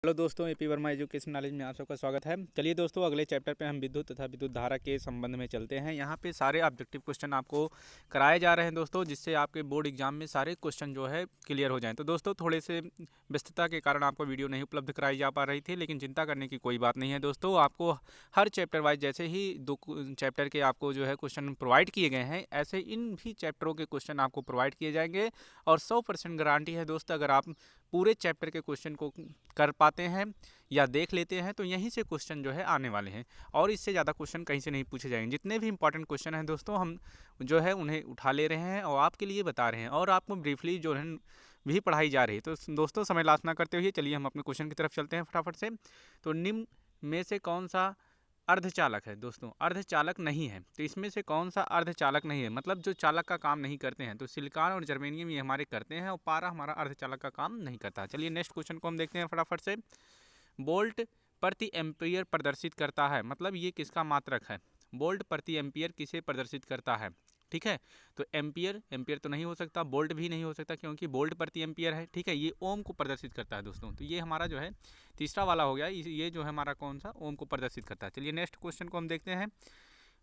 Hello दोस्तों, AP Verma education knowledge में आप सबका स्वागत है। चलिए दोस्तों, अगले चैप्टर पे हम विद्युत तथा विद्युत धारा के संबंध में चलते हैं। यहाँ पे सारे ऑब्जेक्टिव क्वेश्चन आपको कराए जा रहे हैं दोस्तों, जिससे आपके बोर्ड एग्जाम में सारे क्वेश्चन जो है क्लियर हो जाएं। तो दोस्तों, थोड़े से व्यस्तता के कारण आपको वीडियो नहीं उपलब्ध कराई जा पा रही थी, लेकिन चिंता करने की कोई बात नहीं है दोस्तों। आपको हर चैप्टर वाइज जैसे ही दो चैप्टर के आपको जो है क्वेश्चन प्रोवाइड किए गए हैं, ऐसे इन भी चैप्टरों के क्वेश्चन आपको प्रोवाइड किए जाएंगे। और 100% गारंटी है दोस्तों, अगर आप पूरे चैप्टर के क्वेश्चन को कर पाते हैं या देख लेते हैं तो यहीं से क्वेश्चन जो है आने वाले हैं, और इससे ज़्यादा क्वेश्चन कहीं से नहीं पूछे जाएंगे। जितने भी इंपॉर्टेंट क्वेश्चन हैं दोस्तों, हम जो है उन्हें उठा ले रहे हैं और आपके लिए बता रहे हैं, और आपको ब्रीफली जो है भी पढ़ाई जा रही है। तो दोस्तों, समय लास्ट ना करते हुए चलिए हम अपने क्वेश्चन की तरफ चलते हैं फटाफट से। तो निम्न में से कौन सा अर्धचालक है? दोस्तों, अर्धचालक नहीं है। तो इसमें से कौन सा अर्धचालक नहीं है, मतलब जो चालक का काम नहीं करते हैं? तो सिलिकॉन और जर्मेनियम ये हमारे करते हैं, और पारा हमारा अर्धचालक का काम नहीं करता। चलिए नेक्स्ट क्वेश्चन को हम देखते हैं फटाफट से। वोल्ट प्रति एम्पियर प्रदर्शित करता है, मतलब ये किसका मात्रक है? वोल्ट प्रति एम्पियर किसे प्रदर्शित करता है? ठीक है, तो एम्पियर तो नहीं हो सकता, वोल्ट भी नहीं हो सकता, क्योंकि वोल्ट प्रति एम्पियर है। ठीक है, ये ओम को प्रदर्शित करता है दोस्तों। तो ये हमारा जो है तीसरा वाला हो गया, ये जो है हमारा कौन सा ओम को प्रदर्शित करता है। चलिए नेक्स्ट क्वेश्चन को हम देखते हैं।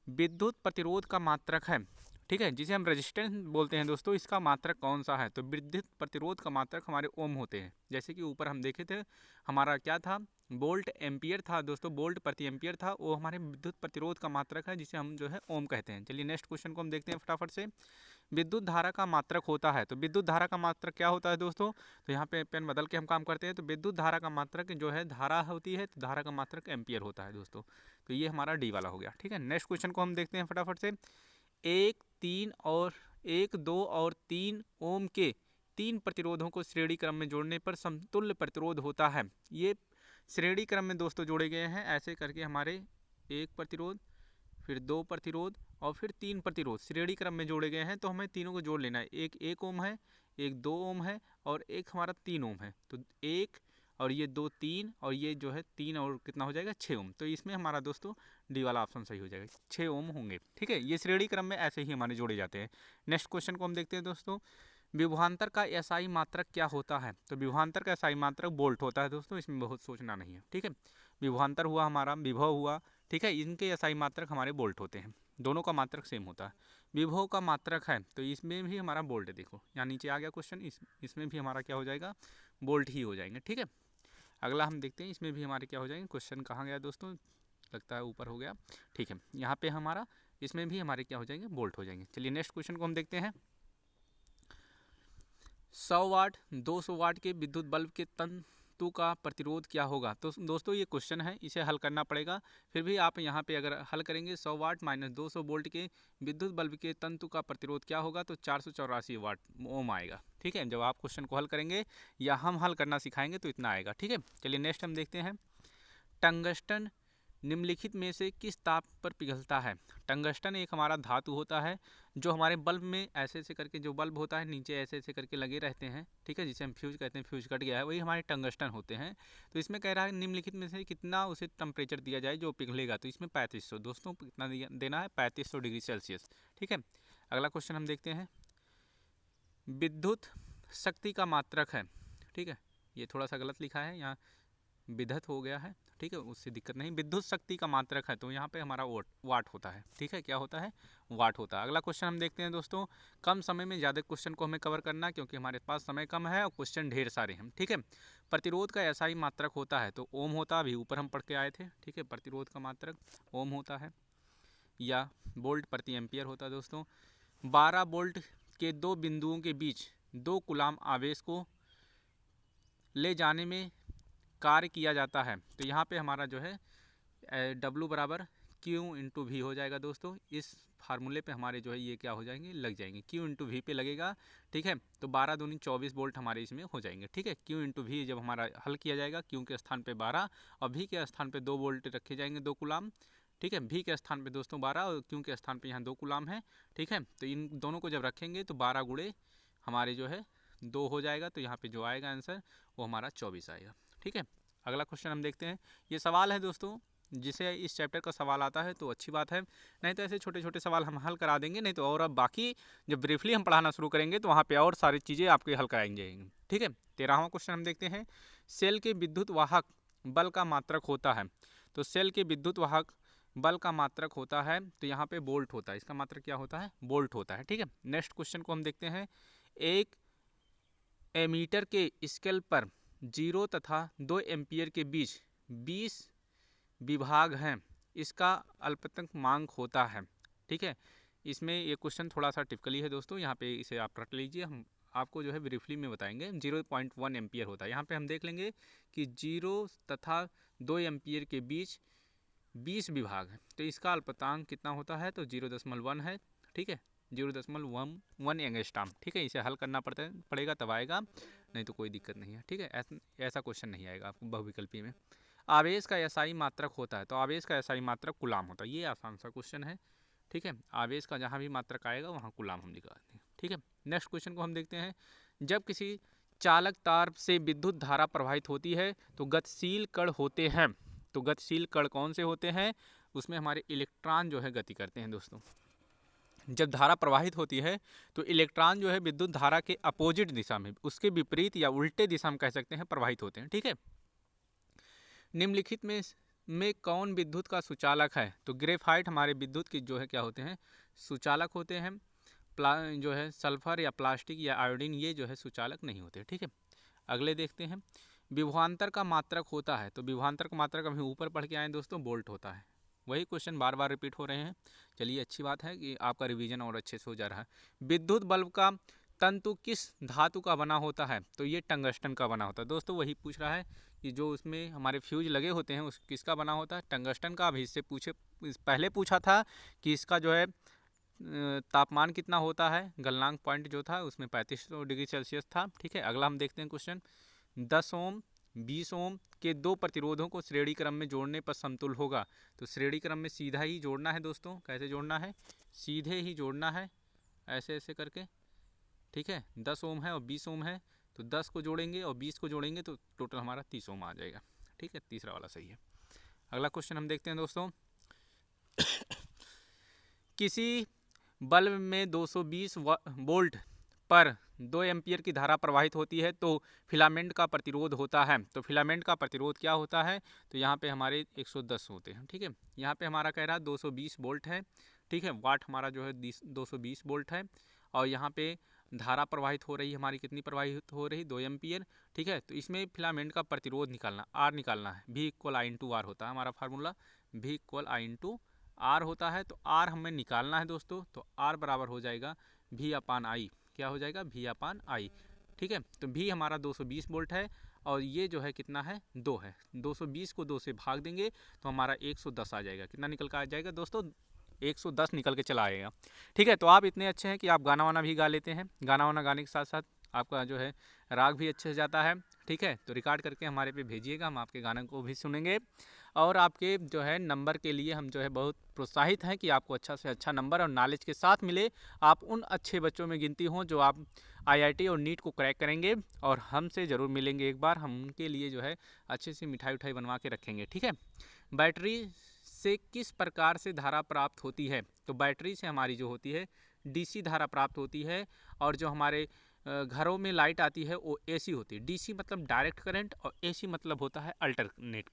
विद्युत प्रतिरोध का मात्रक है, ठीक है, जिसे हम रेजिस्टेंस बोलते हैं दोस्तों, इसका मात्रक कौन सा है? तो विद्युत प्रतिरोध का मात्रक हमारे ओम होते हैं। जैसे कि ऊपर हम देखे थे, हमारा क्या था, वोल्ट एम्पियर था दोस्तों, वोल्ट प्रति एम्पियर था, वो हमारे विद्युत प्रतिरोध का मात्रक है, जिसे हम जो है ओम कहते हैं। चलिए नेक्स्ट क्वेश्चन को हम देखते हैं फटाफट से। विद्युत धारा का मात्रक होता है, तो विद्युत धारा का मात्रक क्या होता है दोस्तों? तो यहाँ पे पेन बदल के हम काम करते हैं। तो विद्युत धारा का मात्रक जो है धारा होती है, तो धारा का मात्रक एम्पियर होता है दोस्तों। तो ये हमारा डी वाला हो गया। ठीक है, नेक्स्ट क्वेश्चन को हम देखते हैं फटाफट से। एक, दो और 3 ओम के 3 प्रतिरोधों को श्रेणी क्रम में जोड़ने पर समतुल्य प्रतिरोध होता है। ये श्रेणी क्रम में दोस्तों जोड़े गए हैं, ऐसे करके हमारे 1 प्रतिरोध, फिर 2 प्रतिरोध और फिर 3 प्रतिरोध श्रेणी क्रम में जोड़े गए हैं। तो हमें तीनों को जोड़ लेना है। एक 1 ओम है, एक 2 ओम है, और एक हमारा 3 ओम है। तो 1 और ये 2 3, और ये जो है 3 और कितना हो जाएगा 6 ओम। तो इसमें हमारा दोस्तों डी वाला ऑप्शन सही हो जाएगा, 6 ओम होंगे। ठीक है, ये श्रेणी क्रम में ऐसे ही हमारे जोड़े जाते हैं। नेक्स्ट क्वेश्चन को हम देखते हैं दोस्तों। विभवांतर का एसआई मात्रक क्या होता है? तो विभवांतर का एसआई मात्रक वोल्ट होता है दोस्तों, इसमें बहुत सोचना नहीं है। ठीक है, विभवांतर हुआ हमारा, विभव हुआ, ठीक है, इनके एसआई मात्रक हमारे वोल्ट होते हैं। दोनों का मात्रक सेम होता है। विभव का मात्रक है, तो इसमें भी हमारा वोल्ट है। देखो यहाँ नीचे आ गया क्वेश्चन, इसमें भी हमारा क्या हो जाएगा, वोल्ट ही हो जाएंगे। ठीक है, अगला हम देखते हैं, इसमें भी हमारे क्या हो जाएंगे। क्वेश्चन कहाँ गया दोस्तों, लगता है ऊपर हो गया। ठीक है, यहाँ पे हमारा इसमें भी हमारे क्या हो जाएंगे, वोल्ट हो जाएंगे। चलिए नेक्स्ट क्वेश्चन को हम देखते हैं। 100 वाट 200 वाट के विद्युत बल्ब के तंतु का प्रतिरोध क्या होगा? तो दोस्तों, ये क्वेश्चन है, इसे हल करना पड़ेगा। फिर भी आप यहाँ पे अगर हल करेंगे, 100 वाट माइनस 200 वोल्ट के विद्युत बल्ब के तंतु का प्रतिरोध क्या होगा? तो 484 वाट ओम आएगा। ठीक है, जब आप क्वेश्चन को हल करेंगे या हम हल करना सिखाएंगे तो इतना आएगा। ठीक है, चलिए नेक्स्ट हम देखते हैं। टंगस्टन निम्नलिखित में से किस ताप पर पिघलता है? टंगस्टन एक हमारा धातु होता है, जो हमारे बल्ब में ऐसे ऐसे करके, जो बल्ब होता है नीचे ऐसे ऐसे करके लगे रहते हैं। ठीक है, जिसे हम फ्यूज कहते हैं, फ्यूज कट गया है, वही हमारे टंगस्टन होते हैं। तो इसमें कह रहा है निम्नलिखित में से कितना उसे टेम्परेचर दिया जाए जो पिघलेगा? तो इसमें 3500 दोस्तों, कितना देना है, 3500 डिग्री सेल्सियस। ठीक है, अगला क्वेश्चन हम देखते हैं। विद्युत शक्ति का मात्रक है, ठीक है, ये थोड़ा सा गलत लिखा है, यहाँ विद्युत हो गया है। ठीक है, उससे दिक्कत नहीं। विद्युत शक्ति का मात्रक है, तो यहाँ पे हमारा वाट होता है। ठीक है, क्या होता है, वाट होता है। अगला क्वेश्चन हम देखते हैं दोस्तों। कम समय में ज़्यादा क्वेश्चन को हमें कवर करना, क्योंकि हमारे पास समय कम है और क्वेश्चन ढेर सारे हैं। ठीक है, प्रतिरोध का ऐसा ही मात्रक होता है, तो ओम होता है, अभी ऊपर हम पढ़ के आए थे। ठीक है, प्रतिरोध का मात्रक ओम होता है, या वोल्ट प्रति एम्पियर होता है दोस्तों। 12 वोल्ट के 2 बिंदुओं के बीच 2 कूलाम आवेश को ले जाने में कार्य किया जाता है। तो यहाँ पे हमारा जो है W बराबर Q इंटू वी हो जाएगा दोस्तों। इस फार्मूले पे हमारे जो है ये क्या हो जाएंगे, लग जाएंगे, Q इंटू वी पे लगेगा। ठीक है, तो 12 दूनी 24 वोल्ट हमारे इसमें हो जाएंगे। ठीक है, Q इंटू वी जब हमारा हल किया जाएगा, Q के स्थान पे 12 और V के स्थान पे 2 वोल्ट रखे जाएंगे, 2 कूलाम। ठीक है, V के स्थान पे दोस्तों 12 और Q के स्थान पे यहाँ 2 कूलाम है। ठीक है, तो इन दोनों को जब रखेंगे तो 12 गुणे हमारे जो है 2 हो जाएगा, तो यहाँ पे जो आएगा आंसर वो हमारा 24 आएगा। ठीक है, अगला क्वेश्चन हम देखते हैं। ये सवाल है दोस्तों, जिसे इस चैप्टर का सवाल आता है तो अच्छी बात है, नहीं तो ऐसे छोटे छोटे सवाल हम हल करा देंगे, नहीं तो और अब बाकी जब ब्रीफली हम पढ़ाना शुरू करेंगे तो वहाँ पे और सारी चीज़ें आपके हल कराई जाएंगी। ठीक है, 13वां क्वेश्चन हम देखते हैं, सेल के विद्युत वाहक बल का मात्रक होता है। तो सेल के विद्युत वाहक बल का मात्रक होता है, तो यहाँ पे वोल्ट होता है, इसका मात्रक क्या होता है, वोल्ट होता है। ठीक है, नेक्स्ट क्वेश्चन को हम देखते हैं, एक एमीटर के स्केल पर 0 तथा 2 एम्पियर के बीच 20 विभाग हैं, इसका अल्पतन मांग होता है। ठीक है, इसमें ये क्वेश्चन थोड़ा सा टिपिकली है दोस्तों, यहाँ पे इसे आप रख लीजिए, हम आपको जो है ब्रीफली में बताएंगे। 0.1 एम्पियर होता है, यहाँ पे हम देख लेंगे कि 0 तथा 2 एम्पियर के बीच 20 विभाग है, तो इसका अल्पतांक कितना होता है, तो 0.1 है। ठीक है, 0.1 एंगस्ट्रॉम। ठीक है, इसे हल करना पड़ेगा तब आएगा, नहीं तो कोई दिक्कत नहीं है। ठीक है, ऐसा क्वेश्चन नहीं आएगा आपको बहुविकल्पी में। आवेश का एसआई मात्रक होता है, तो आवेश का एसआई मात्रक कूलाम होता है, ये आसान सा क्वेश्चन है। ठीक है, आवेश का जहाँ भी मात्रक आएगा वहाँ कूलाम हम निकालते हैं। ठीक है, नेक्स्ट क्वेश्चन को हम देखते हैं, जब किसी चालक तार से विद्युत धारा प्रवाहित होती है तो गतिशील कण होते हैं। तो गतिशील कण कौन से होते हैं, उसमें हमारे इलेक्ट्रॉन जो है गति करते हैं दोस्तों। जब धारा प्रवाहित होती है तो इलेक्ट्रॉन जो है विद्युत धारा के अपोजिट दिशा में, उसके विपरीत या उल्टे दिशा में कह सकते हैं, प्रवाहित होते हैं। ठीक है, निम्नलिखित में कौन विद्युत का सुचालक है, तो ग्रेफाइट हमारे विद्युत की जो है क्या होते हैं, सुचालक होते हैं। जो है सल्फर या प्लास्टिक या आयोडीन ये जो है सुचालक नहीं होते। ठीक है, अगले देखते हैं, विभवांतर का मात्रक होता है, तो विभवांतर का मात्रक अभी ऊपर पढ़ के आए दोस्तों, वोल्ट होता है। वही क्वेश्चन बार बार रिपीट हो रहे हैं, चलिए अच्छी बात है कि आपका रिवीजन और अच्छे से हो जा रहा है। विद्युत बल्ब का तंतु किस धातु का बना होता है, तो ये टंगस्टन का बना होता है दोस्तों। वही पूछ रहा है कि जो उसमें हमारे फ्यूज लगे होते हैं उस किसका बना होता है, टंगस्टन का। अभी इससे पहले पूछा था कि इसका जो है तापमान कितना होता है, गलनांक पॉइंट जो था उसमें 3500 डिग्री सेल्सियस था। ठीक है, अगला हम देखते हैं क्वेश्चन, 10 ओम 20 ओम के दो प्रतिरोधों को श्रेणी क्रम में जोड़ने पर समतुल होगा। तो श्रेणी क्रम में सीधा ही जोड़ना है दोस्तों, कैसे जोड़ना है, सीधे ही जोड़ना है, ऐसे ऐसे करके। ठीक है, 10 ओम है और 20 ओम है, तो 10 को जोड़ेंगे और 20 को जोड़ेंगे तो टोटल हमारा 30 ओम आ जाएगा। ठीक है, तीसरा वाला सही है। अगला क्वेश्चन हम देखते हैं दोस्तों, किसी बल्ब में 220 वोल्ट पर 2 एम्पियर की धारा प्रवाहित होती है तो फिलामेंट का प्रतिरोध होता है। तो फिलामेंट का प्रतिरोध क्या होता है, तो यहाँ पे हमारे 110 होते हैं। ठीक है, यहाँ पे हमारा कह रहा है 220 वोल्ट है। ठीक है, वाट हमारा जो है 220 वोल्ट है, और यहाँ पे धारा प्रवाहित हो रही है हमारी, कितनी प्रवाहित हो रही, 2 एम्पियर। ठीक है, तो इसमें फिलामेंट का प्रतिरोध निकालना, आर निकालना है, V = I/R होता है हमारा फार्मूला, V = I/R होता है। तो आर हमें निकालना है दोस्तों, तो आर बराबर हो जाएगा V/I, क्या हो जाएगा, V/I। ठीक है, तो V हमारा 220 वोल्ट है, और ये जो है कितना है, 2 है, 220 को 2 से भाग देंगे तो हमारा 110 आ जाएगा। कितना निकल कर आ जाएगा दोस्तों, 110 निकल के चला आएगा। ठीक है, तो आप इतने अच्छे हैं कि आप गाना वाना भी गा लेते हैं, गाना वाना गाने के साथ साथ आपका जो है राग भी अच्छे से जाता है। ठीक है, तो रिकॉर्ड करके हमारे पे भेजिएगा, हम आपके गाने को भी सुनेंगे, और आपके जो है नंबर के लिए हम जो है बहुत प्रोत्साहित हैं कि आपको अच्छा से अच्छा नंबर और नॉलेज के साथ मिले, आप उन अच्छे बच्चों में गिनती हों जो आप IIT और नीट को क्रैक करेंगे, और हमसे ज़रूर मिलेंगे एक बार, हम उनके लिए जो है अच्छे से मिठाई उठाई बनवा के रखेंगे। ठीक है, बैटरी से किस प्रकार से धारा प्राप्त होती है, तो बैटरी से हमारी जो होती है DC धारा प्राप्त होती है, और जो हमारे घरों में लाइट आती है वो AC होती है। DC मतलब डायरेक्ट करंट, और AC मतलब होता है अल्टरनेट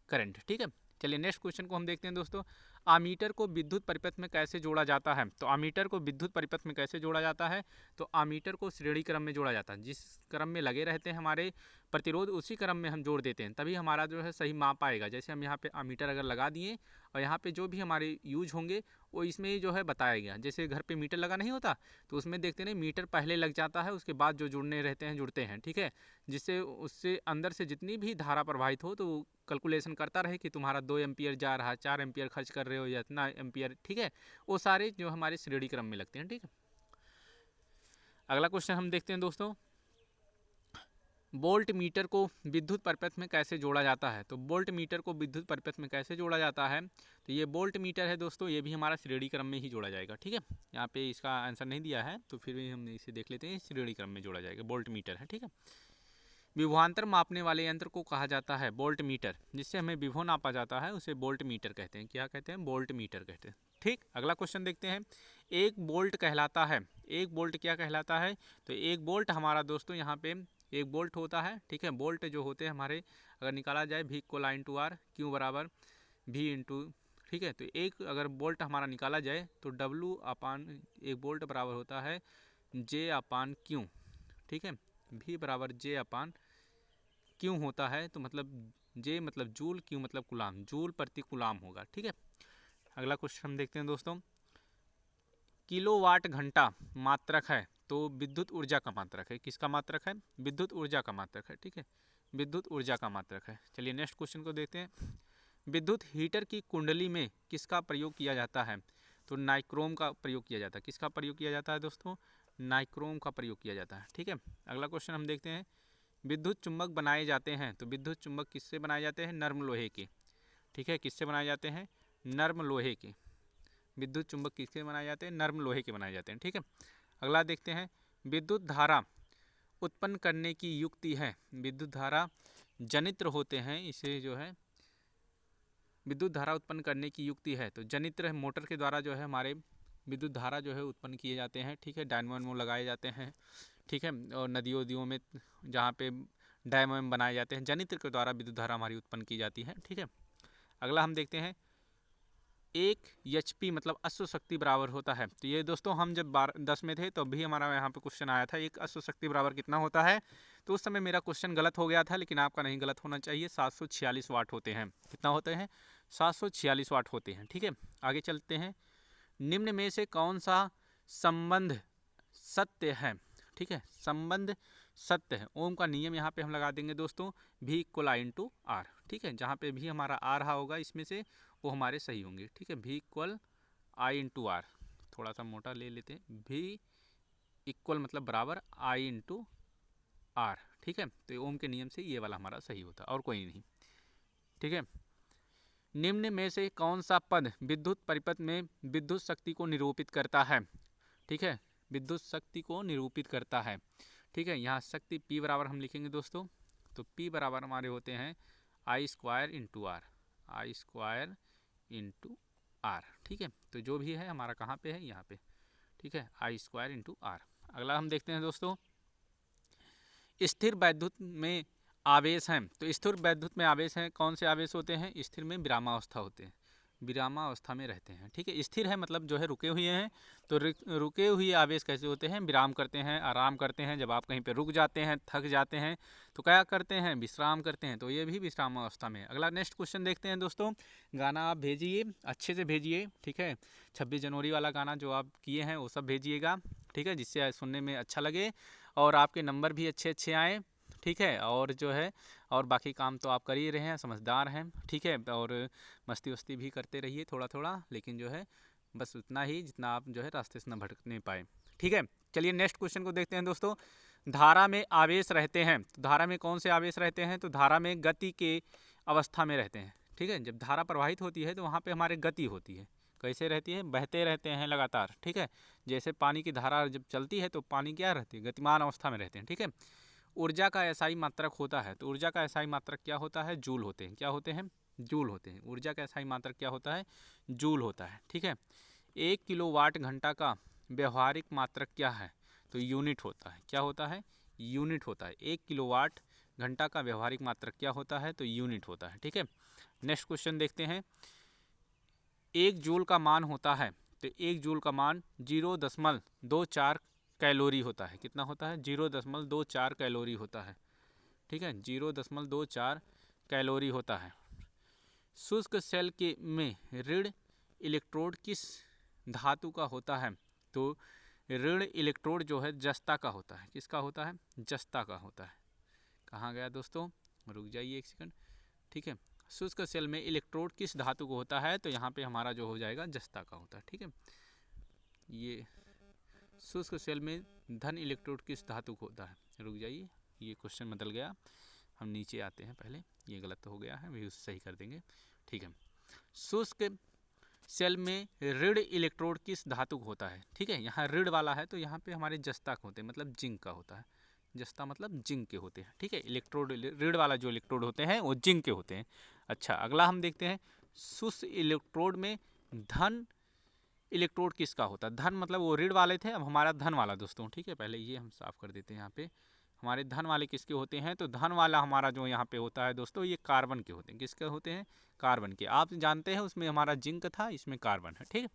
करंट। ठीक है, चलिए नेक्स्ट क्वेश्चन को हम देखते हैं दोस्तों, आमीटर को विद्युत परिपथ में कैसे जोड़ा जाता है। तो आमीटर को विद्युत परिपथ में कैसे जोड़ा जाता है, तो आमीटर को श्रेणी क्रम में जोड़ा जाता है, जिस क्रम में लगे रहते हैं हमारे प्रतिरोध उसी क्रम में हम जोड़ देते हैं, तभी हमारा जो है सही माप आएगा। जैसे हम यहाँ पे आमीटर अगर लगा दिए और यहाँ पे जो भी हमारे यूज होंगे वो इसमें जो है बताया गया, जैसे घर पे मीटर लगा नहीं होता तो उसमें देखते नहीं, मीटर पहले लग जाता है, उसके बाद जो जुड़ने रहते हैं जुड़ते हैं। ठीक है, जिससे उससे अंदर से जितनी भी धारा प्रवाहित हो तो कैलकुलेशन करता रहे कि तुम्हारा 2 एम्पियर जा रहा है, 4 एम्पियर खर्च कर रहे हो या इतना एम्पियर। ठीक है, वो सारे जो हमारे श्रेणी क्रम में लगते हैं। ठीक है, अगला क्वेश्चन हम देखते हैं दोस्तों, वोल्ट मीटर को विद्युत परिपथ में कैसे जोड़ा जाता है। तो वोल्ट मीटर को विद्युत परिपथ में कैसे जोड़ा जाता है, तो ये वोल्ट मीटर है दोस्तों, ये भी हमारा श्रेणी क्रम में ही जोड़ा जाएगा। ठीक है, यहाँ पे इसका आंसर नहीं दिया है तो फिर भी हम इसे देख लेते हैं, श्रेणी क्रम में जोड़ा जाएगा, वोल्ट मीटर है। ठीक है, विभवांतर मापने वाले यंत्र को कहा जाता है वोल्ट मीटर। जिससे हमें विभव नापा जाता है उसे वोल्ट मीटर कहते हैं। क्या कहते हैं? वोल्ट मीटर कहते हैं। ठीक, अगला क्वेश्चन देखते हैं। एक वोल्ट कहलाता है, एक वोल्ट क्या कहलाता है? तो एक वोल्ट हमारा दोस्तों यहाँ पे एक वोल्ट होता है। ठीक है, वोल्ट जो होते हैं हमारे, अगर निकाला जाए V equal I into R, Q बराबर V इंटू, ठीक है, तो एक अगर वोल्ट हमारा निकाला जाए तो W अपान एक वोल्ट बराबर होता है J अपान क्यू। ठीक है, V बराबर J अपान क्यू होता है, तो मतलब J मतलब जूल, क्यू मतलब कुलाम, जूल प्रति कुलाम होगा। ठीक है, अगला क्वेश्चन हम देखते हैं दोस्तों। किलोवाट घंटा मात्रक है, तो विद्युत ऊर्जा का मात्रक है। किसका मात्रक है? विद्युत ऊर्जा का मात्रक है। ठीक है, विद्युत ऊर्जा का मात्रक है। चलिए नेक्स्ट क्वेश्चन को देखते हैं। विद्युत हीटर की कुंडली में किसका प्रयोग किया जाता है? तो नाइक्रोम का प्रयोग किया जाता है। किसका प्रयोग किया जाता है दोस्तों? नाइक्रोम का प्रयोग किया जाता है। ठीक है, अगला क्वेश्चन हम देखते हैं। विद्युत चुंबक बनाए जाते हैं, तो विद्युत चुंबक किससे बनाए जाते हैं? नर्म लोहे के। ठीक है, किससे बनाए जाते हैं? नर्म लोहे के। विद्युत चुंबक किसके बनाए जाते हैं? नर्म लोहे के बनाए जाते हैं। ठीक है, अगला देखते हैं। विद्युत धारा उत्पन्न करने की युक्ति है। विद्युत धारा जनित्र होते हैं, इसे जो है विद्युत धारा उत्पन्न करने की युक्ति है। तो जनित्र मोटर के द्वारा जो है हमारे विद्युत धारा जो है उत्पन्न किए जाते हैं। ठीक है, डायनामो लगाए जाते हैं। ठीक है, और नदियों नदियों में जहाँ पे डायनामो बनाए जाते हैं, जनित्र के द्वारा विद्युत धारा हमारी उत्पन्न की जाती है। ठीक है, अगला हम देखते हैं। 1 HP मतलब अश्व शक्ति बराबर होता है। तो ये दोस्तों हम जब 10 में थे तो भी हमारा यहाँ पे क्वेश्चन आया था, एक अश्व शक्ति बराबर कितना होता है। तो उस समय मेरा क्वेश्चन गलत हो गया था, लेकिन आपका नहीं गलत होना चाहिए। 746 वाट होते हैं। कितना होते हैं? 746 वाट होते हैं। ठीक है, आगे चलते हैं। निम्न में से कौन सा संबंध सत्य है? ठीक है, संबंध सत्य है। ओम का नियम यहाँ पे हम लगा देंगे दोस्तों, V equal I into R. ठीक है, जहाँ पे भी हमारा आ रहा होगा इसमें से वो हमारे सही होंगे। ठीक है, V equal I into R, थोड़ा सा मोटा ले लेते हैं। V इक्वल मतलब बराबर I इंटू आर। ठीक है, तो ओम के नियम से ये वाला हमारा सही होता है और कोई नहीं। ठीक है, निम्न में से कौन सा पद विद्युत परिपथ में विद्युत शक्ति को निरूपित करता है? ठीक है, विद्युत शक्ति को निरूपित करता है। ठीक है, यहाँ शक्ति P बराबर हम लिखेंगे दोस्तों, तो P बराबर हमारे होते हैं I square into R, I square into R. ठीक है, तो जो भी है हमारा कहाँ पे है? यहाँ पे। ठीक है, I स्क्वायर इंटू आर। अगला हम देखते हैं दोस्तों। स्थिर वैद्युत में आवेश हैं, तो स्थिर वैद्युत में आवेश हैं, कौन से आवेश होते हैं? स्थिर में विरामावस्था होते हैं, विरामावस्था में रहते हैं। ठीक है, स्थिर है मतलब जो है रुके हुए हैं। तो रुके हुए आवेश कैसे होते हैं? विराम करते हैं, आराम करते हैं। जब आप कहीं पे रुक जाते हैं, थक जाते हैं, तो क्या करते हैं? विश्राम करते हैं। तो ये भी विश्राम अवस्था में है। अगला नेक्स्ट क्वेश्चन देखते हैं दोस्तों। गाना आप भेजिए, अच्छे से भेजिए। ठीक है, 26 जनवरी वाला गाना जो आप किए हैं वो सब भेजिएगा। ठीक है, जिससे सुनने में अच्छा लगे और आपके नंबर भी अच्छे अच्छे आएँ। ठीक है, और जो है और बाकी काम तो आप कर ही रहे हैं, समझदार हैं। ठीक है, और मस्ती वस्ती भी करते रहिए थोड़ा थोड़ा, लेकिन जो है बस उतना ही जितना आप जो है रास्ते से न भटकने पाए। ठीक है, चलिए नेक्स्ट क्वेश्चन को देखते हैं दोस्तों। धारा में आवेश रहते हैं, तो धारा में कौन से आवेश रहते हैं? तो धारा में गति के अवस्था में रहते हैं। ठीक है, जब धारा प्रवाहित होती है तो वहाँ पे हमारे गति होती है। कैसे रहती है? बहते रहते हैं लगातार। ठीक है, जैसे पानी की धारा जब चलती है तो पानी क्या रहती है? गतिमान अवस्था में रहते हैं। ठीक है, ऊर्जा का एसआई मात्रक होता है, तो ऊर्जा का एसआई मात्रक क्या होता है? जूल होते हैं। क्या होते हैं? जूल होते हैं। ऊर्जा का एसआई मात्रक क्या होता है? जूल होता है। ठीक है, 1 किलोवाट घंटा का व्यवहारिक मात्रक क्या है? तो यूनिट होता है। क्या होता है? यूनिट होता है। 1 किलोवाट घंटा का व्यवहारिक मात्रक क्या होता है? तो यूनिट होता है। ठीक है, नेक्स्ट क्वेश्चन देखते हैं। 1 जूल का मान होता है, तो 1 जूल का मान 0.24 कैलोरी होता है। कितना होता है? 0.24 कैलोरी होता है। ठीक है, 0.24 कैलोरी होता है। शुष्क सेल के में ऋण इलेक्ट्रोड किस धातु का होता है? तो ऋण इलेक्ट्रोड जो है जस्ता का होता है। किसका होता है? जस्ता का होता है। कहाँ गया दोस्तों? रुक जाइए एक सेकंड। ठीक है, शुष्क सेल में इलेक्ट्रोड किस धातु को होता है? तो यहाँ पे हमारा जो हो जाएगा जस्ता का होता है। ठीक है, ये शुष्क सेल में धन इलेक्ट्रोड किस धातु को होता है? रुक जाइए, ये क्वेश्चन बदल गया, हम नीचे आते हैं। पहले ये गलत हो गया है, भी उसे सही कर देंगे। ठीक है, शुष्क सेल में ऋण इलेक्ट्रोड किस धातु को होता है? ठीक है, यहाँ ऋण वाला है तो यहाँ पे हमारे जस्ता का होते हैं, मतलब जिंक का होता है। जस्ता मतलब जिंक के होते हैं, ठीक है। इलेक्ट्रोड, ऋण वाला जो इलेक्ट्रोड होते हैं वो जिंक के होते हैं। अच्छा, अगला हम देखते हैं शुष्क इलेक्ट्रोड में धन इलेक्ट्रोड किसका होता है। धन मतलब वो ऋण वाले थे, अब हमारा धन वाला दोस्तों, ठीक है। पहले ये हम साफ कर देते हैं। यहाँ पे हमारे धन वाले किसके होते हैं, तो धन वाला हमारा जो यहाँ पे होता है दोस्तों, ये कार्बन के होते हैं। किसके होते हैं, कार्बन के। आप जानते हैं उसमें हमारा जिंक था, इसमें कार्बन है, ठीक है।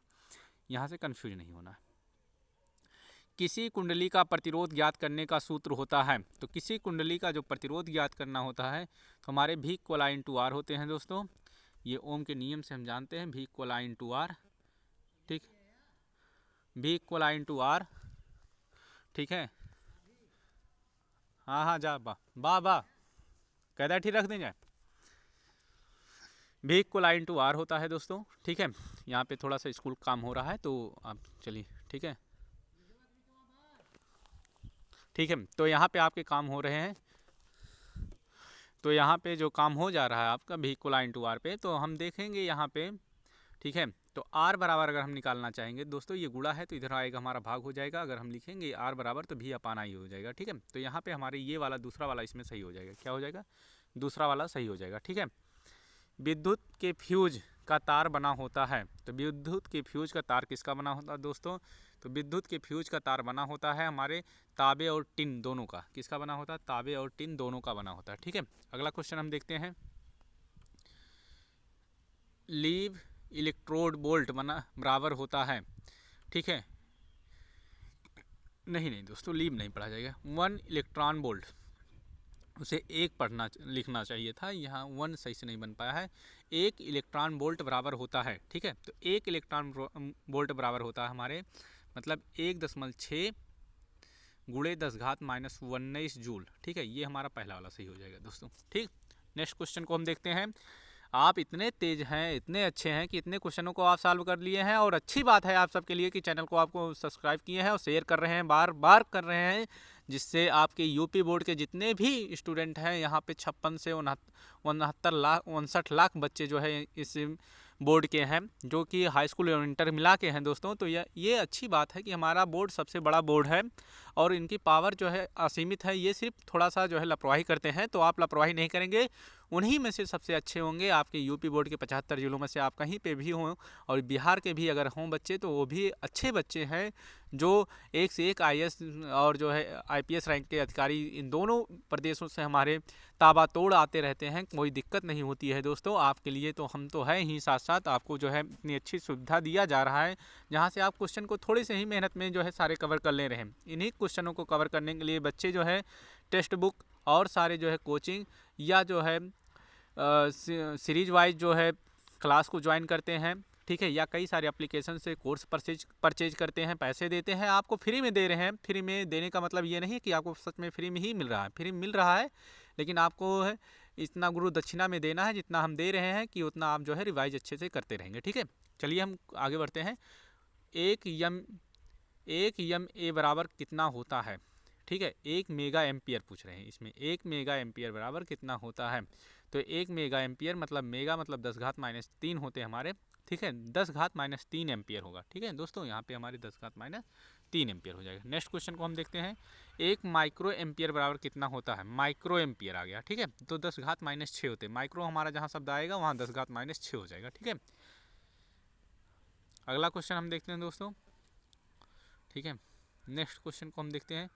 यहाँ से कन्फ्यूज नहीं होना है। किसी कुंडली का प्रतिरोध ज्ञात करने का सूत्र होता है, तो किसी कुंडली का जो प्रतिरोध ज्ञात करना होता है तो हमारे V = R होते हैं दोस्तों। ये ओम के नियम से हम जानते हैं, V = R, ठीक। V = R, ठीक है। हाँ हाँ, जा बा कैदा ठीक रख दें जाए। V = R होता है दोस्तों, ठीक है। यहाँ पे थोड़ा सा स्कूल काम हो रहा है तो आप चलिए, ठीक है, ठीक है। तो यहाँ पे आपके काम हो रहे हैं, तो यहाँ पे जो काम हो जा रहा है आपका V = R पे, तो हम देखेंगे यहाँ पे, ठीक है। तो R बराबर अगर हम निकालना चाहेंगे दोस्तों, ये गुणा है तो इधर आएगा हमारा भाग हो जाएगा। अगर हम लिखेंगे R बराबर तो V/I हो जाएगा, ठीक है। तो यहाँ पे हमारे ये वाला दूसरा वाला इसमें सही हो जाएगा। क्या हो जाएगा, दूसरा वाला सही हो जाएगा, ठीक है। विद्युत के फ्यूज का तार बना होता है, तो विद्युत के फ्यूज का तार किसका बना होता है दोस्तों, तो विद्युत के फ्यूज का तार बना होता है हमारे तांबे और टिन दोनों का। किसका बना होता है, तांबे और टिन दोनों का बना होता है, ठीक है। अगला क्वेश्चन हम देखते हैं। लीव इलेक्ट्रोड बोल्ट बराबर होता है, ठीक है। नहीं दोस्तों, लीव नहीं पढ़ा जाएगा। 1 इलेक्ट्रॉन बोल्ट, उसे एक पढ़ना लिखना चाहिए था, यहाँ 1 सही से नहीं बन पाया है। 1 इलेक्ट्रॉन बोल्ट बराबर होता है, ठीक है। तो 1 इलेक्ट्रॉन बोल्ट बराबर होता है हमारे मतलब 1.6 × 10⁻⁻19 जूल, ठीक है। ये हमारा पहला वाला सही हो जाएगा दोस्तों, ठीक। नेक्स्ट क्वेश्चन को हम देखते हैं। आप इतने तेज हैं, इतने अच्छे हैं कि इतने क्वेश्चनों को आप सॉल्व कर लिए हैं, और अच्छी बात है आप सबके लिए कि चैनल को आपको सब्सक्राइब किए हैं और शेयर कर रहे हैं, बार बार कर रहे हैं, जिससे आपके यूपी बोर्ड के जितने भी स्टूडेंट हैं, यहाँ पे 56 से 59 लाख बच्चे जो है इस बोर्ड के हैं, जो कि हाई स्कूल और इंटर मिला के हैं दोस्तों। तो ये अच्छी बात है कि हमारा बोर्ड सबसे बड़ा बोर्ड है और इनकी पावर जो है असीमित है। ये सिर्फ थोड़ा सा जो है लापरवाही करते हैं, तो आप लापरवाही नहीं करेंगे, उन्हीं में से सबसे अच्छे होंगे। आपके यूपी बोर्ड के 75 जिलों में से आप कहीं पे भी हों, और बिहार के भी अगर हों बच्चे, तो वो भी अच्छे बच्चे हैं, जो एक से एक IAS और जो है IPS रैंक के अधिकारी इन दोनों प्रदेशों से हमारे ताबड़तोड़ आते रहते हैं। कोई दिक्कत नहीं होती है दोस्तों आपके लिए, तो हम तो है ही, साथ साथ आपको जो है इतनी अच्छी सुविधा दिया जा रहा है, जहाँ से आप क्वेश्चन को थोड़ी से ही मेहनत में जो है सारे कवर कर ले रहे हैं। इन्हीं क्वेश्चनों को कवर करने के लिए बच्चे जो है टेक्स्ट बुक और सारे जो है कोचिंग या जो है सीरीज वाइज जो है क्लास को ज्वाइन करते हैं, ठीक है, या कई सारे एप्लीकेशन से कोर्स परचेज करते हैं, पैसे देते हैं, आपको फ्री में दे रहे हैं। फ्री में देने का मतलब ये नहीं है कि आपको सच में फ्री में ही मिल रहा है, फ्री मिल रहा है, लेकिन आपको है इतना गुरु दक्षिणा में देना है जितना हम दे रहे हैं, कि उतना आप जो है रिवाइज अच्छे से करते रहेंगे, ठीक है। चलिए हम आगे बढ़ते हैं। एक यम ए बराबर कितना होता है, ठीक है। 1 मेगा एम्पियर पूछ रहे हैं इसमें, 1 मेगा एम्पियर बराबर कितना होता है। तो 1 मेगा एम्पियर मतलब मेगा मतलब 10⁻³ होते हैं हमारे, ठीक है। 10⁻³ एम्पियर होगा, ठीक है दोस्तों। यहाँ पे हमारे 10⁻³ एम्पियर हो जाएगा। नेक्स्ट क्वेश्चन को हम देखते हैं। 1 माइक्रो एम्पियर बराबर कितना होता है, माइक्रो एम्पियर आ गया, ठीक है। तो 10⁻6 होते हैं, माइक्रो हमारा जहाँ शब्द आएगा वहाँ 10⁻6 हो जाएगा, ठीक है। अगला क्वेश्चन हम देखते हैं दोस्तों, ठीक है। नेक्स्ट क्वेश्चन को हम देखते हैं।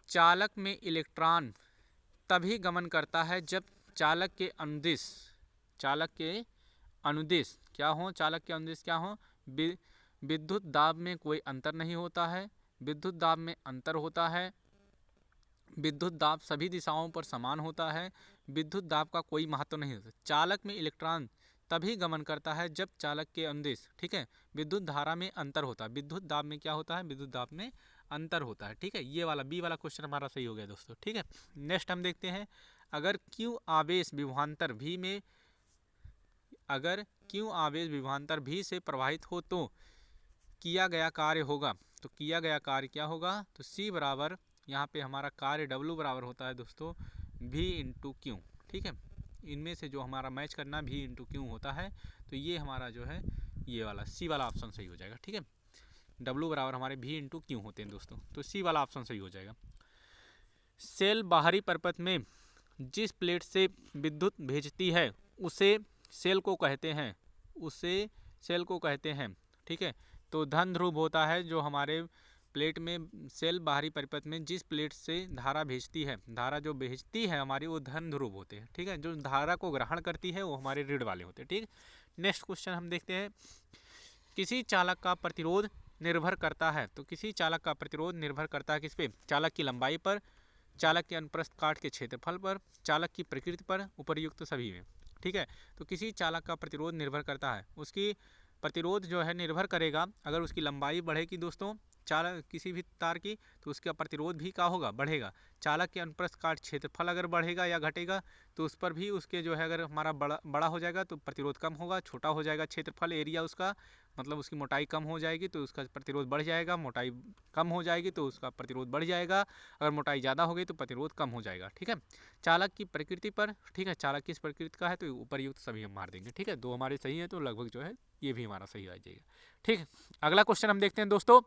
चालक में इलेक्ट्रॉन तभी गमन करता है जब चालक के अनुदिश क्या हो, चालक के अनुदिश क्या हो, विद्युत दाब में कोई अंतर नहीं होता है, विद्युत दाब में अंतर होता है, विद्युत दाब सभी दिशाओं पर समान होता है, विद्युत दाब का कोई महत्व नहीं होता। चालक में इलेक्ट्रॉन तभी गमन करता है जब चालक के अनुदिश, ठीक है, विद्युत धारा में अंतर होता है। विद्युत दाब में क्या होता है, विद्युत दाब में अंतर होता है, ठीक है। ये वाला बी वाला क्वेश्चन हमारा सही हो गया दोस्तों, ठीक है। नेक्स्ट हम देखते हैं। अगर Q आवेश विभवांतर V से प्रवाहित हो तो किया गया कार्य होगा, तो किया गया कार्य क्या होगा, तो C बराबर यहाँ पे हमारा कार्य W बराबर होता है दोस्तों V × Q, ठीक है। इनमें से जो हमारा मैच करना V × Q होता है, तो ये हमारा जो है ये वाला C वाला ऑप्शन सही हो जाएगा, ठीक है। W बराबर हमारे V × Q होते हैं दोस्तों, तो C वाला ऑप्शन सही हो जाएगा। सेल बाहरी परपथ में जिस प्लेट से विद्युत भेजती है उसे सेल को कहते हैं, उसे सेल को कहते हैं। ठीक है, तो धन ध्रुव होता है जो हमारे प्लेट में सेल बाहरी परिपथ में जिस प्लेट से धारा भेजती है, धारा जो भेजती है हमारी वो धन ध्रुव होते हैं। ठीक है, जो धारा को ग्रहण करती है वो हमारे ऋण वाले होते हैं। ठीक, नेक्स्ट क्वेश्चन हम देखते हैं। किसी चालक का प्रतिरोध निर्भर करता है, तो किसी चालक का प्रतिरोध निर्भर करता है किस पे? चालक की लंबाई पर, चालक के अनुप्रस्थ काट के क्षेत्रफल पर, चालक की प्रकृति पर, उपर्युक्त सभी में। ठीक है, तो किसी चालक का प्रतिरोध निर्भर करता है, उसकी प्रतिरोध जो है निर्भर करेगा, अगर उसकी लंबाई बढ़ेगी दोस्तों चालक किसी भी तार की तो उसका प्रतिरोध भी क्या होगा? बढ़ेगा। चालक के अनुप्रस्थ काट क्षेत्रफल अगर बढ़ेगा या घटेगा तो उस पर भी उसके जो है अगर हमारा बड़ा हो जाएगा तो प्रतिरोध कम होगा, छोटा हो जाएगा क्षेत्रफल एरिया उसका, मतलब उसकी मोटाई कम हो जाएगी तो उसका प्रतिरोध बढ़ जाएगा, मोटाई कम हो जाएगी तो उसका प्रतिरोध बढ़ जाएगा, अगर मोटाई ज़्यादा हो गई तो प्रतिरोध कम हो जाएगा। ठीक है, चालक की प्रकृति पर, ठीक है, चालक किस प्रकृति का है तो उपर्युक्त सभी हम मार देंगे। ठीक है, दो हमारे सही है तो लगभग जो है ये भी हमारा सही आ जाएगा। ठीक है, अगला क्वेश्चन हम देखते हैं दोस्तों।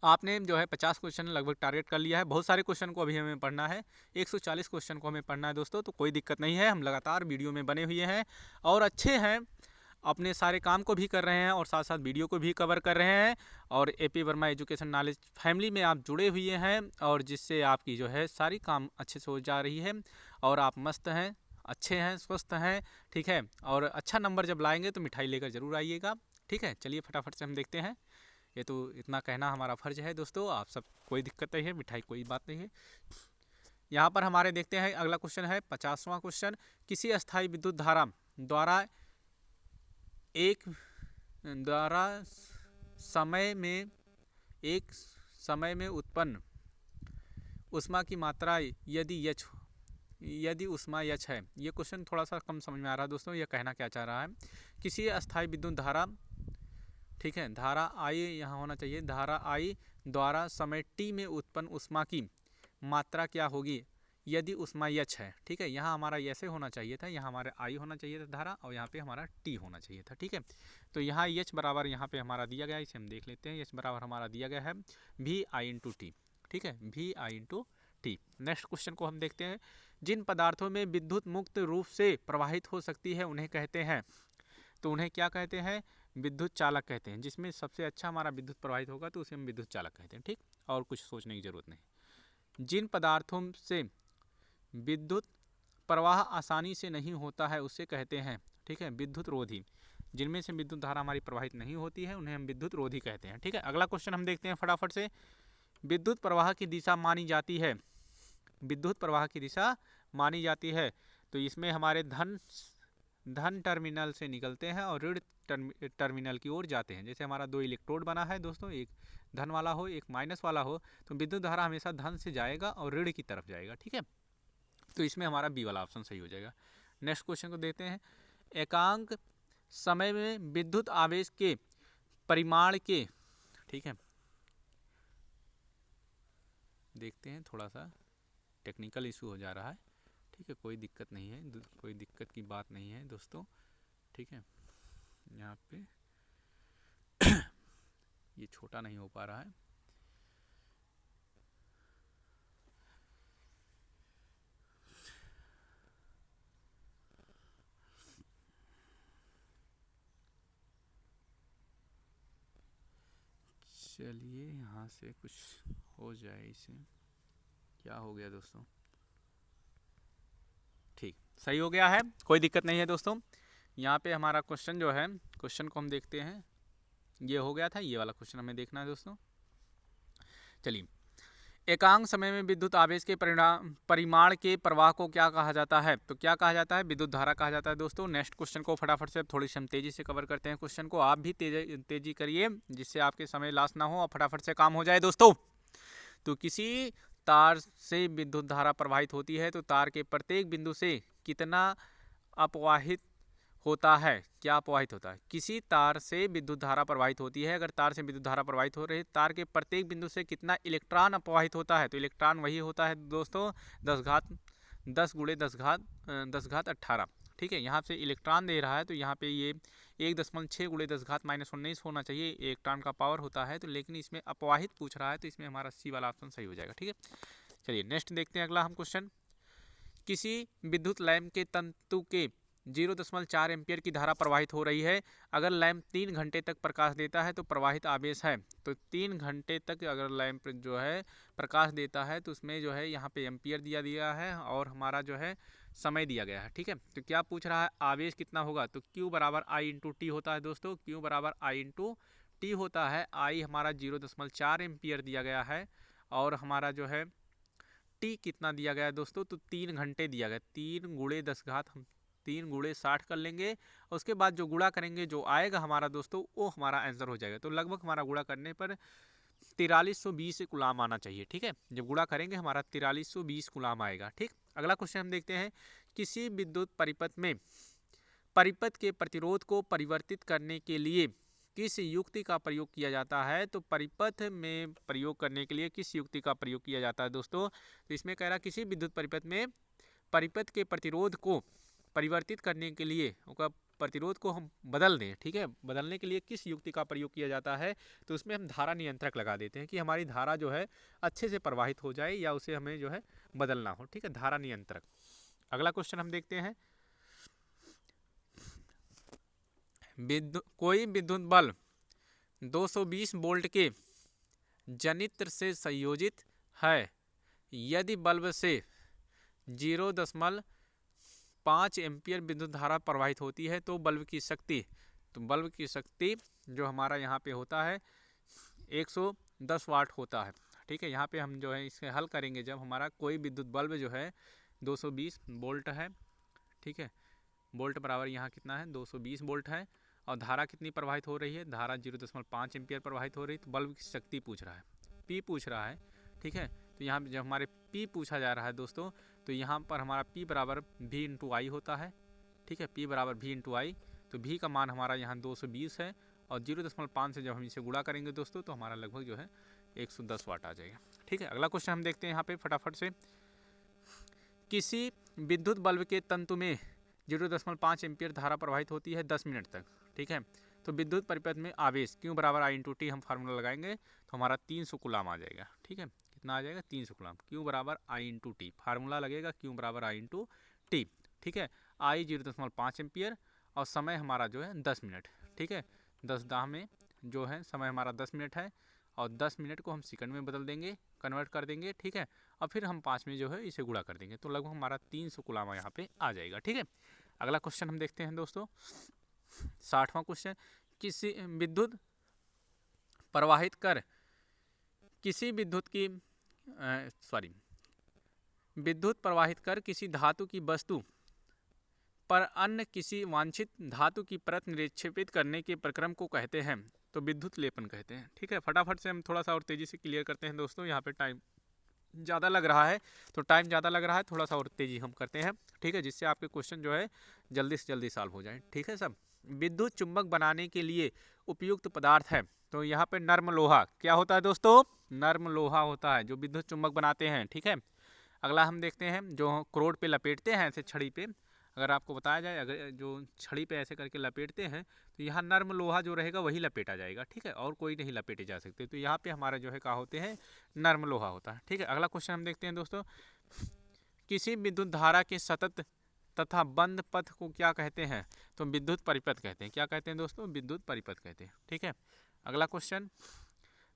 आपने जो है 50 क्वेश्चन लगभग टारगेट कर लिया है, बहुत सारे क्वेश्चन को अभी हमें पढ़ना है, 140 क्वेश्चन को हमें पढ़ना है दोस्तों, तो कोई दिक्कत नहीं है, हम लगातार वीडियो में बने हुए हैं और अच्छे हैं, अपने सारे काम को भी कर रहे हैं और साथ साथ वीडियो को भी कवर कर रहे हैं और AP Verma education knowledge family में आप जुड़े हुए हैं और जिससे आपकी जो है सारी काम अच्छे से हो जा रही है और आप मस्त हैं, अच्छे हैं, स्वस्थ हैं। ठीक है, और अच्छा नंबर जब लाएंगे तो मिठाई लेकर ज़रूर आइएगा। ठीक है, चलिए फटाफट से हम देखते हैं, ये तो इतना कहना हमारा फर्ज है दोस्तों, आप सब कोई दिक्कत नहीं है, मिठाई कोई बात नहीं है। यहाँ पर हमारे देखते हैं अगला क्वेश्चन है 50वां क्वेश्चन। किसी अस्थायी विद्युत धारा द्वारा एक समय में उत्पन्न ऊष्मा की मात्रा यदि ऊष्मा यच है। ये क्वेश्चन थोड़ा सा कम समझ में आ रहा है दोस्तों, ये कहना क्या चाह रहा है। किसी अस्थायी विद्युत धारा, ठीक है, धारा आई यहाँ होना चाहिए, धारा आई द्वारा समय t में उत्पन्न ऊष्मा की मात्रा क्या होगी यदि ऊष्मा यच है। ठीक है, यहाँ हमारा ऐसे होना चाहिए था, यहाँ हमारा आई होना चाहिए था धारा और यहाँ पे हमारा टी होना चाहिए था। ठीक है, तो यहाँ एच बराबर यहाँ पे हमारा दिया गया है, इसे हम देख लेते हैं। एच बराबर हमारा दिया गया है वी आई इंटू टी। ठीक है, V I into T. Next question को हम देखते हैं। जिन पदार्थों में विद्युत मुक्त रूप से प्रवाहित हो सकती है उन्हें कहते हैं, तो उन्हें क्या कहते हैं? विद्युत चालक कहते हैं। जिसमें सबसे अच्छा हमारा विद्युत प्रवाहित होगा तो उसे हम विद्युत चालक कहते हैं। ठीक, और कुछ सोचने की जरूरत नहीं। जिन पदार्थों से विद्युत प्रवाह आसानी से नहीं होता है उसे कहते हैं, ठीक है, विद्युत रोधी। जिनमें से विद्युत धारा हमारी प्रवाहित नहीं होती है उन्हें हम विद्युत रोधी कहते हैं। ठीक है, अगला क्वेश्चन हम देखते हैं फटाफट से। विद्युत प्रवाह की दिशा मानी जाती है, विद्युत प्रवाह की दिशा मानी जाती है, तो इसमें हमारे धन टर्मिनल से निकलते हैं और ऋण टर्मिनल की ओर जाते हैं। जैसे हमारा दो इलेक्ट्रोड बना है दोस्तों, एक धन वाला हो एक माइनस वाला हो, तो विद्युत धारा हमेशा धन से जाएगा और ऋण की तरफ जाएगा। ठीक है, तो इसमें हमारा बी वाला ऑप्शन सही हो जाएगा। नेक्स्ट क्वेश्चन को देखते हैं। एकांक समय में विद्युत आवेश के परिमाण के, ठीक है, देखते हैं, थोड़ा सा टेक्निकल इशू हो जा रहा है। ठीक है, कोई दिक्कत नहीं है, कोई दिक्कत की बात नहीं है दोस्तों। ठीक है, यहाँ पे ये छोटा नहीं हो पा रहा है। चलिए यहाँ से कुछ हो जाए, इसे क्या हो गया दोस्तों? ठीक, सही हो गया है, कोई दिक्कत नहीं है दोस्तों। यहाँ पे हमारा क्वेश्चन जो है, क्वेश्चन को हम देखते हैं, ये हो गया था, ये वाला क्वेश्चन हमें देखना है दोस्तों। चलिए, एकांक समय में विद्युत आवेश के परिमाण के प्रवाह को क्या कहा जाता है? तो क्या कहा जाता है? विद्युत धारा कहा जाता है दोस्तों। नेक्स्ट क्वेश्चन को फटाफट से थोड़ी सी हम तेजी से कवर करते हैं। क्वेश्चन को आप भी तेजी करिए जिससे आपके समय लॉस ना हो और फटाफट से काम हो जाए दोस्तों। तो किसी तार से विद्युत धारा प्रवाहित होती है तो तार के प्रत्येक बिंदु से कितना अपवाहित होता है? क्या अपवाहित होता है? किसी तार से विद्युत धारा प्रवाहित होती है, अगर तार से विद्युत धारा प्रवाहित हो रही है, तार के प्रत्येक बिंदु से कितना इलेक्ट्रॉन अपवाहित होता है? तो इलेक्ट्रॉन वही होता है दोस्तों 10 गुणे 10 घात 18। ठीक है, यहाँ से इलेक्ट्रॉन दे रहा है तो यहाँ पे ये 1.6 गुणे 10 घात -19 होना चाहिए इलेक्ट्रॉन का पावर होता है, तो लेकिन इसमें अपवाहित पूछ रहा है तो इसमें हमारा सी वाला ऑप्शन सही हो जाएगा। ठीक है, चलिए नेक्स्ट देखते हैं अगला हम क्वेश्चन। किसी विद्युत लैंप के तंतु के 0.4 एम्पियर की धारा प्रवाहित हो रही है। अगर लैंप 3 घंटे तक प्रकाश देता है तो प्रवाहित आवेश है। तो 3 घंटे तक अगर लैंप जो है प्रकाश देता है तो उसमें जो है यहाँ पे एम्पियर दिया है और हमारा जो है समय दिया गया है। ठीक है, तो क्या पूछ रहा है आवेश कितना होगा, तो Q बराबर I इंटू टी होता है दोस्तों। Q बराबर I इंटू टी होता है। I हमारा 0.4 एम्पियर दिया गया है और हमारा जो है टी कितना दिया गया है दोस्तों, तो 3 घंटे दिया गया। 3 गुणे 10 घात, हम 3 गुणे 60 कर लेंगे। उसके बाद जो गुणा करेंगे जो आएगा हमारा दोस्तों वो हमारा आंसर हो जाएगा। तो लगभग हमारा गुणा करने पर 4320 कूलाम आना चाहिए। ठीक है, जब गुणा करेंगे हमारा 4320 कूलाम आएगा। ठीक, अगला क्वेश्चन हम देखते हैं। किसी विद्युत परिपथ में परिपथ के प्रतिरोध को परिवर्तित करने के लिए किस युक्ति का प्रयोग किया जाता है। तो परिपथ में प्रयोग करने के लिए किस युक्ति का प्रयोग किया जाता है दोस्तों, तो इसमें कह रहा किसी विद्युत परिपथ में परिपथ के प्रतिरोध को परिवर्तित करने के लिए उसका प्रतिरोध को हम बदल दें। ठीक है, बदलने के लिए किस युक्ति का प्रयोग किया जाता है, तो उसमें हम धारा नियंत्रक लगा देते हैं कि हमारी धारा जो है अच्छे से प्रवाहित हो जाए या उसे हमें जो है बदलना हो। ठीक है, धारा नियंत्रक। अगला क्वेश्चन हम देखते हैं। कोई विद्युत बल्ब 220 वोल्ट के जनित्र से संयोजित है। यदि बल्ब से 0.5 एम्पियर विद्युत धारा प्रवाहित होती है तो बल्ब की शक्ति जो हमारा यहाँ पे होता है 110 वाट होता है। ठीक है, यहाँ पे हम जो है इसे हल करेंगे जब हमारा कोई विद्युत बल्ब जो है 220 वोल्ट है। ठीक है, वोल्ट बराबर यहाँ कितना है 220 वोल्ट है और धारा कितनी प्रवाहित हो रही है, धारा 0.5 एम्पियर प्रवाहित हो रही है। तो बल्ब की शक्ति पूछ रहा है, P पूछ रहा है। ठीक है, तो यहाँ जब हमारे P पूछा जा रहा है दोस्तों तो यहाँ पर हमारा P बराबर V इंटू आई होता है। ठीक है, P बराबर V इंटू आई, तो V का मान हमारा यहाँ 220 है और 0.5 से जब हम इसे गुणा करेंगे दोस्तों तो हमारा लगभग जो है 110 वाट आ जाएगा। ठीक है, अगला क्वेश्चन हम देखते हैं यहाँ पे फटाफट से। किसी विद्युत बल्ब के तंतु में 0.5 एम्पियर धारा प्रवाहित होती है 10 मिनट तक। ठीक है, तो विद्युत परिपथ में आवेश Q बराबर I इंटू टी हम फार्मूला लगाएंगे तो हमारा 300 कूलाम आ जाएगा। ठीक है, कितना आ जाएगा 300 कूलाम। Q बराबर I इंटू टी फार्मूला लगेगा Q बराबर I इंटू टी। ठीक है, I 0.5 एम्पियर और समय हमारा जो है 10 मिनट। ठीक है, 10 दाह में जो है समय हमारा 10 मिनट है और 10 मिनट को हम सेकंड में बदल देंगे, कन्वर्ट कर देंगे। ठीक है, और फिर हम 5 में जो है इसे गुणा कर देंगे तो लगभग हमारा 300 कूलाम यहाँ पे आ जाएगा। ठीक है, अगला क्वेश्चन हम देखते हैं दोस्तों 60वां क्वेश्चन। किसी विद्युत प्रवाहित कर किसी विद्युत प्रवाहित कर किसी धातु की वस्तु पर अन्य किसी वांछित धातु की परत निक्षेपित करने के प्रक्रम को कहते हैं तो विद्युत लेपन कहते हैं। ठीक है, फटाफट से हम थोड़ा सा और तेजी से क्लियर करते हैं दोस्तों। यहाँ पे टाइम ज़्यादा लग रहा है थोड़ा सा और तेजी हम करते हैं। ठीक है, जिससे आपके क्वेश्चन जो है जल्दी से जल्दी सॉल्व हो जाए। ठीक है सब। विद्युत चुंबक बनाने के लिए उपयुक्त पदार्थ है तो यहाँ पे नर्म लोहा क्या होता है दोस्तों, नर्म लोहा होता है जो विद्युत चुंबक बनाते हैं। ठीक है, अगला हम देखते हैं जो क्रोड पे लपेटते हैं ऐसे छड़ी पे, अगर आपको बताया जाए अगर जो छड़ी पे ऐसे करके लपेटते हैं तो यहाँ नर्म लोहा जो रहेगा वही लपेटा जाएगा। ठीक है, और कोई नहीं लपेटे जा सकते। तो यहाँ पे हमारा जो है क्या होते हैं नर्म लोहा होता है। ठीक है, अगला क्वेश्चन हम देखते हैं दोस्तों। किसी विद्युत धारा के सतत तथा बंद पथ को क्या कहते हैं, तो विद्युत परिपथ कहते हैं। क्या कहते हैं दोस्तों, विद्युत परिपथ कहते हैं। ठीक है, अगला क्वेश्चन।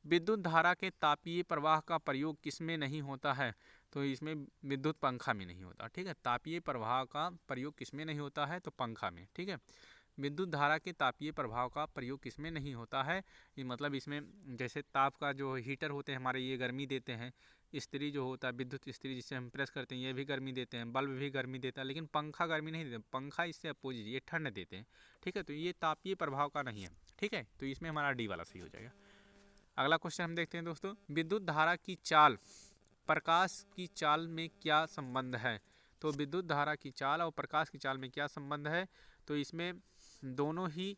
विद्युत धारा के तापीय प्रवाह का प्रयोग किसमें नहीं होता है, तो इसमें विद्युत पंखा में नहीं होता। ठीक है, तापीय प्रवाह का प्रयोग किसमें नहीं होता है, तो पंखा में। ठीक है, विद्युत धारा के तापीय प्रभाव का प्रयोग किसमें नहीं होता है, ये मतलब इसमें जैसे ताप का जो हीटर होते हैं हमारे ये गर्मी देते हैं, इस्त्री जो होता है विद्युत इस्त्री जिससे हम प्रेस करते हैं ये भी गर्मी देते हैं, बल्ब भी गर्मी देता है, लेकिन पंखा गर्मी नहीं देता, पंखा इससे अपोजिट ये ठंड देते हैं। ठीक है, तो ये तापीय प्रभाव का नहीं है। ठीक है, तो इसमें हमारा डी वाला सही हो जाएगा। अगला क्वेश्चन हम देखते हैं दोस्तों। विद्युत धारा की चाल प्रकाश की चाल में क्या संबंध है, तो विद्युत धारा की चाल और प्रकाश की चाल में क्या संबंध है, तो इसमें दोनों ही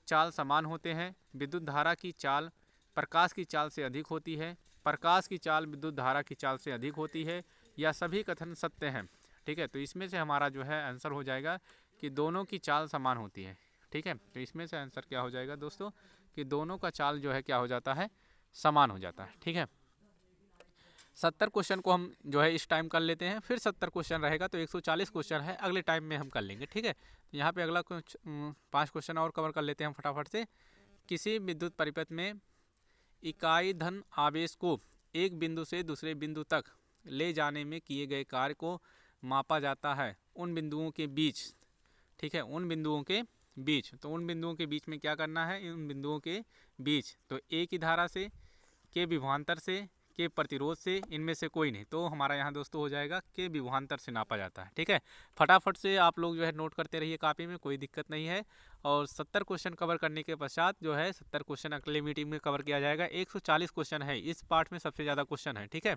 चाल समान होते हैं। विद्युत धारा की चाल प्रकाश की चाल से अधिक होती है, प्रकाश की चाल विद्युत धारा की चाल से अधिक होती है, या सभी कथन सत्य हैं। ठीक है, तो इसमें से हमारा जो है आंसर हो जाएगा कि दोनों की चाल समान होती है। ठीक है, तो इसमें से आंसर क्या हो जाएगा दोस्तों कि दोनों का चाल जो है क्या हो जाता है समान हो जाता है। ठीक है, 70 क्वेश्चन को हम जो है इस टाइम कर लेते हैं, फिर 70 क्वेश्चन रहेगा तो 140 क्वेश्चन है, अगले टाइम में हम कर लेंगे। ठीक है, तो यहाँ पे अगला कुछ 5 क्वेश्चन और कवर कर लेते हैं हम फटाफट से। किसी विद्युत परिपथ में इकाई धन आवेश को एक बिंदु से दूसरे बिंदु तक ले जाने में किए गए कार्य को मापा जाता है उन बिंदुओं के बीच। ठीक है, उन बिंदुओं के बीच, तो उन बिंदुओं के बीच में क्या करना है, उन बिंदुओं के बीच तो ए की धारा से, के विभवांतर से, के प्रतिरोध से, इनमें से कोई नहीं, तो हमारा यहाँ दोस्तों हो जाएगा के विभवांतर से नापा जाता है। ठीक है, फटाफट से आप लोग जो है नोट करते रहिए कापी में, कोई दिक्कत नहीं है। और 70 क्वेश्चन कवर करने के पश्चात जो है 70 क्वेश्चन अगले मीटिंग में कवर किया जाएगा। 140 क्वेश्चन है, इस पार्ट में सबसे ज़्यादा क्वेश्चन है। ठीक है,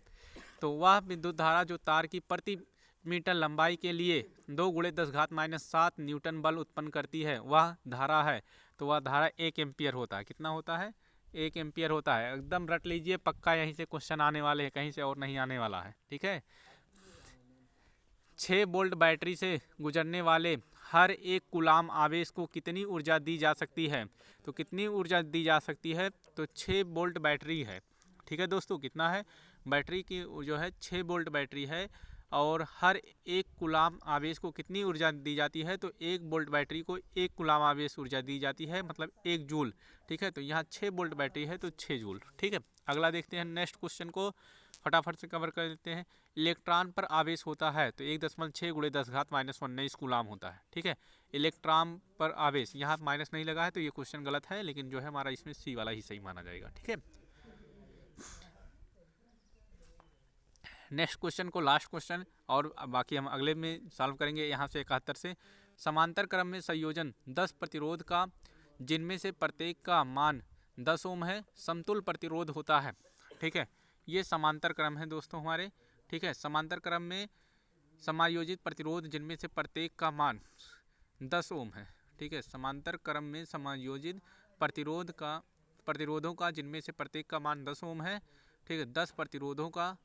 तो वह विद्युत धारा जो तार की प्रति मीटर लंबाई के लिए 2 × 10⁻⁷ न्यूटन बल उत्पन्न करती है, वह धारा है। तो वह धारा 1 एम्पियर होता है। कितना होता है? 1 एम्पियर होता है। एकदम रट लीजिए, पक्का यहीं से क्वेश्चन आने वाले हैं, कहीं से और नहीं आने वाला है। ठीक है, 6 वोल्ट बैटरी से गुजरने वाले हर 1 कूलाम आवेश को कितनी ऊर्जा दी जा सकती है? तो कितनी ऊर्जा दी जा सकती है? तो 6 वोल्ट बैटरी है। ठीक है दोस्तों, कितना है? बैटरी की जो है 6 वोल्ट बैटरी है, और हर 1 कूलाम आवेश को कितनी ऊर्जा दी जाती है? तो 1 वोल्ट बैटरी को 1 कूलाम आवेश ऊर्जा दी जाती है, मतलब 1 जूल। ठीक है, तो यहाँ 6 वोल्ट बैटरी है तो 6 जूल। ठीक है, अगला देखते हैं नेक्स्ट क्वेश्चन को, फटाफट से कवर कर लेते हैं। इलेक्ट्रॉन पर आवेश होता है तो 1.6 × 10⁻⁻19 कूलाम होता है। ठीक है, इलेक्ट्रॉन पर आवेश, यहाँ माइनस नहीं लगा है तो ये क्वेश्चन गलत है, लेकिन जो है हमारा इसमें सी वाला ही सही माना जाएगा। ठीक है, नेक्स्ट क्वेश्चन को लास्ट क्वेश्चन, और बाकी हम अगले में सॉल्व करेंगे। यहाँ से 71 से, समांतर क्रम में संयोजन 10 प्रतिरोध का जिनमें से प्रत्येक का मान 10 ओम है, समतुल प्रतिरोध होता है। ठीक है, ये समांतर क्रम है दोस्तों हमारे। ठीक है, समांतर क्रम में समायोजित प्रतिरोध जिनमें से प्रत्येक का मान 10 ओम है। ठीक है, समांतर क्रम में समायोजित प्रतिरोधों का जिनमें से प्रत्येक का मान 10 ओम है। ठीक है, 10 प्रतिरोधों का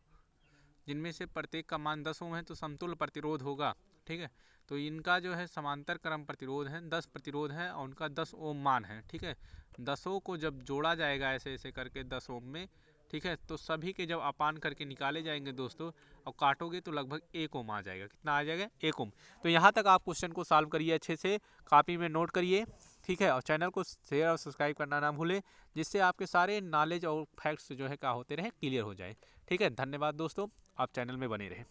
जिनमें से प्रत्येक का मान 10 ओम है तो समतुल्य प्रतिरोध होगा। ठीक है, तो इनका जो है समांतर क्रम प्रतिरोध है 10 प्रतिरोध है, और उनका 10 ओम मान है। ठीक है, 10 को जब जोड़ा जाएगा ऐसे ऐसे करके 10 ओम में, ठीक है, तो सभी के जब अपान करके निकाले जाएंगे दोस्तों और काटोगे तो लगभग 1 ओम आ जाएगा। कितना आ जाएगा? 1 ओम। तो यहाँ तक आप क्वेश्चन को सॉल्व करिए, अच्छे से कापी में नोट करिए। ठीक है, और चैनल को शेयर और सब्सक्राइब करना ना भूलें, जिससे आपके सारे नॉलेज और फैक्ट्स जो है क्या होते रहे, क्लियर हो जाए। ठीक है, धन्यवाद दोस्तों, आप चैनल में बने रहें।